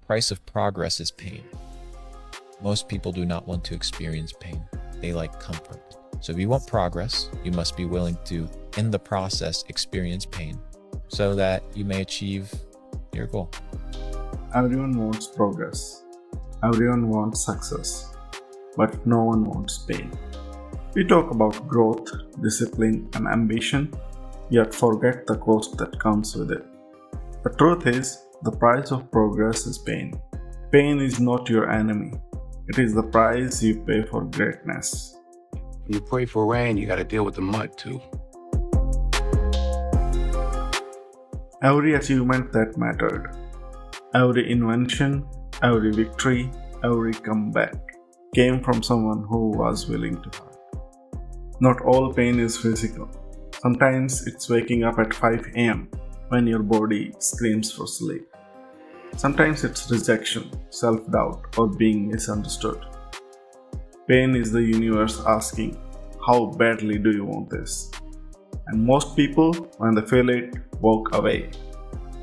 price of progress is pain. Most people do not want to experience pain. They like comfort. So if you want progress, you must be willing to, in the process, experience pain so that you may achieve your goal. Everyone wants progress. Everyone wants success. But no one wants pain. We talk about growth, discipline, and ambition, yet forget the cost that comes with it. The truth is, the price of progress is pain. Pain is not your enemy. It is the price you pay for greatness. You pray for rain, you gotta deal with the mud too. Every achievement that mattered, every invention, every victory, every comeback came from someone who was willing to hurt. Not all pain is physical. Sometimes it's waking up at 5 a.m. when your body screams for sleep. Sometimes it's rejection, self-doubt, or being misunderstood. Pain is the universe asking, how badly do you want this? And most people, when they feel it, walk away.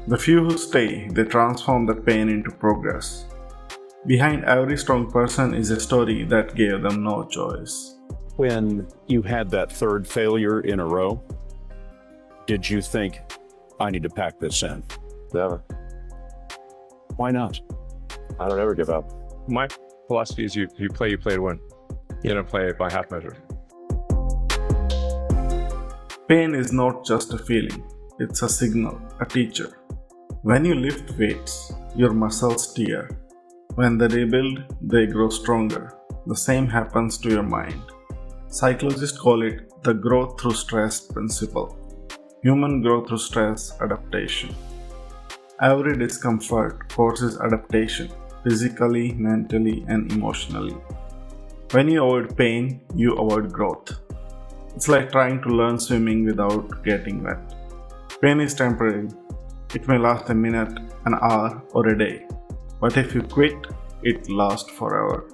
The few who stay, they transform that pain into progress. Behind every strong person is a story that gave them no choice. When you had that third failure in a row, did you think, I need to pack this in? Never. Why not? I don't ever give up. My philosophy is you play to win. You don't play it by half measure. Pain is not just a feeling, it's a signal, a teacher. When you lift weights, your muscles tear. When they rebuild, they grow stronger. The same happens to your mind. Psychologists call it the growth through stress principle. Human growth through stress adaptation. Every discomfort forces adaptation, physically, mentally, and emotionally. When you avoid pain, you avoid growth. It's like trying to learn swimming without getting wet. Pain is temporary. It may last a minute, an hour, or a day. But if you quit, it lasts forever.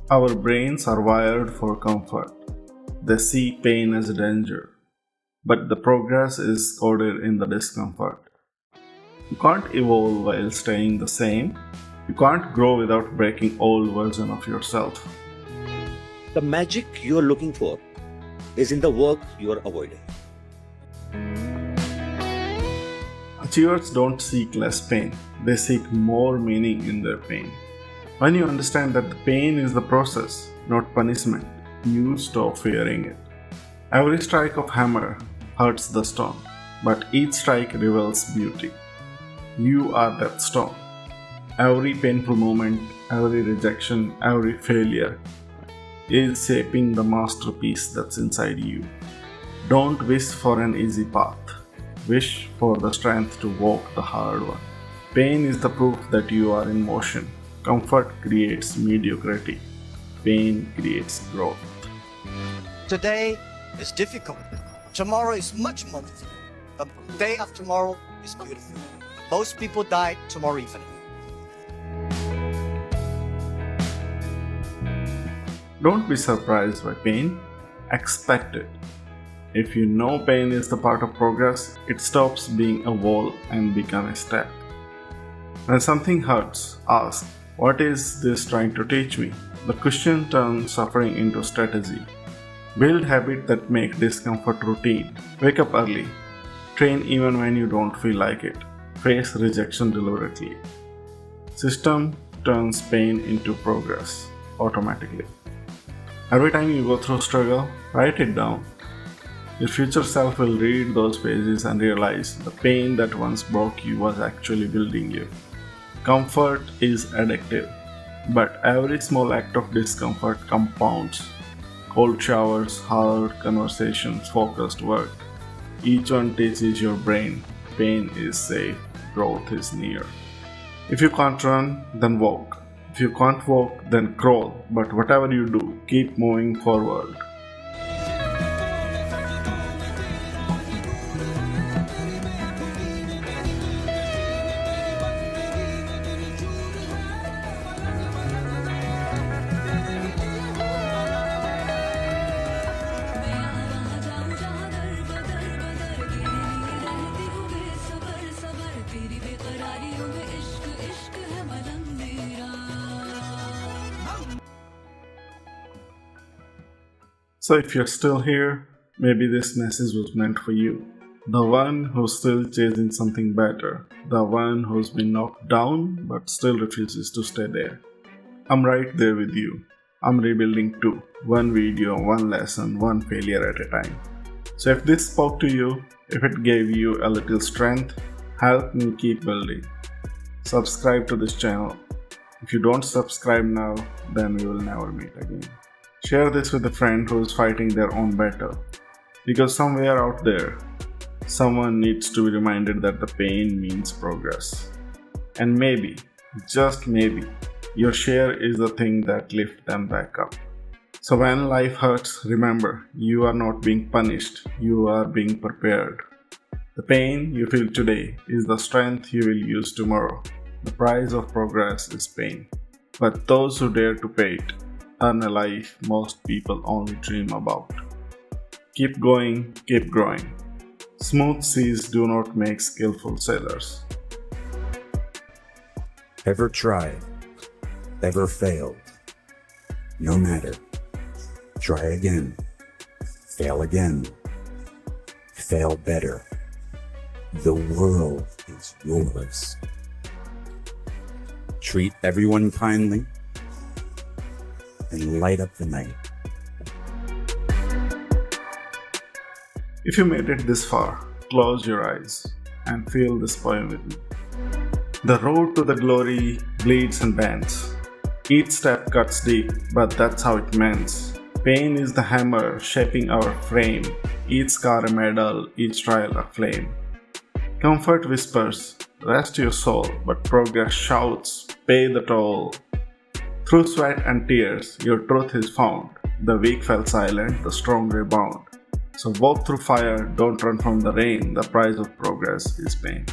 Our brains are wired for comfort. They see pain as a danger. But the progress is coded in the discomfort. You can't evolve while staying the same. You can't grow without breaking old version of yourself. The magic you are looking for is in the work you are avoiding. Achievers don't seek less pain. They seek more meaning in their pain. When you understand that the pain is the process, not punishment, you stop fearing it. Every strike of hammer hurts the stone, but each strike reveals beauty. You are that stone. Every painful moment, every rejection, every failure is shaping the masterpiece that's inside you. Don't wish for an easy path. Wish for the strength to walk the hard one. Pain is the proof that you are in motion. Comfort creates mediocrity. Pain creates growth. Today is difficult. Tomorrow is much more difficult. The day after tomorrow is beautiful. Most people die tomorrow evening. Don't be surprised by pain. Expect it. If you know pain is the part of progress, it stops being a wall and becomes a step. When something hurts, ask, what is this trying to teach me? The question turns suffering into strategy. Build habits that make discomfort routine. Wake up early. Train even when you don't feel like it. Face rejection deliberately. System turns pain into progress automatically. Every time you go through struggle, write it down. Your future self will read those pages and realize the pain that once broke you was actually building you. Comfort is addictive, but every small act of discomfort compounds. Cold showers, hard conversations, focused work. Each one teaches your brain pain is safe, growth is near. If you can't run, then walk. If you can't walk, then crawl. But whatever you do, keep moving forward. So if you're still here, maybe this message was meant for you. The one who's still chasing something better. The one who's been knocked down but still refuses to stay there. I'm right there with you. I'm rebuilding too. One video, one lesson, one failure at a time. So if this spoke to you, if it gave you a little strength, help me keep building. Subscribe to this channel. If you don't subscribe now, then we will never meet again. Share this with a friend who is fighting their own battle. Because somewhere out there, someone needs to be reminded that the pain means progress. And maybe, just maybe, your share is the thing that lifts them back up. So when life hurts, remember, you are not being punished, you are being prepared. The pain you feel today is the strength you will use tomorrow. The price of progress is pain. But those who dare to pay it earn a life most people only dream about. Keep going, keep growing. Smooth seas do not make skillful sailors. Ever tried? Ever failed? No matter. Try again. Fail again. Fail better. The world is yours. Treat everyone kindly and light up the night. If you made it this far, close your eyes and feel this poem with me. The road to the glory bleeds and bends. Each step cuts deep, but that's how it mends. Pain is the hammer shaping our frame. Each scar a medal, each trial a flame. Comfort whispers, rest your soul, but progress shouts, pay the toll. Through sweat and tears, your truth is found. The weak fell silent, the strong rebound. So walk through fire, don't run from the rain. The price of progress is pain.